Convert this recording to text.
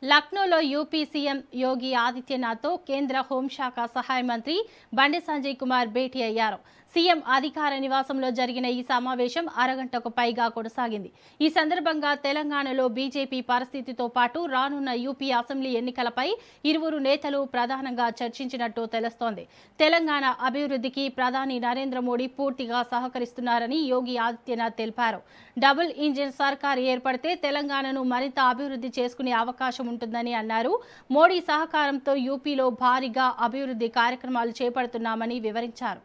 లక్నోలో UP CM యోగి ఆదిత్యనాథ్తో కేంద్ర హోంశాఖ సహాయ మంత్రి బండి సంజయ్ కుమార్ భేటీ అయ్యారు. సీఎం అధికార నివాసంలో జరిగిన ఈ సమావేశం అరగంటకు పైగా కొనసాగింది. ఈ సందర్భంగా తెలంగాణలో బీజేపీ పరిస్థితితో పాటు రానున్న యూపీ అసెంబ్లీ ఎన్నికలపై ఇరువురు నేతలు ప్రధానంగా చర్చించినట్టు తెలుస్తోంది. తెలంగాణ అభివృద్ధికి ప్రధాని నరేంద్ర మోడీ పూర్తిగా సహకరిస్తున్నారని యోగి ఆదిత్యనాథ్ తెలిపారు. డబుల్ ఇంజిన్ సర్కార్ ఏర్పడితే తెలంగాణను మరింత అభివృద్ధి చేసుకునే అవకాశం ఉంటుందని అన్నారు. మోడీ సహకారంతో యూపీలో భారీగా అభివృద్ధి కార్యక్రమాలు చేపడుతున్నామని వివరించారు.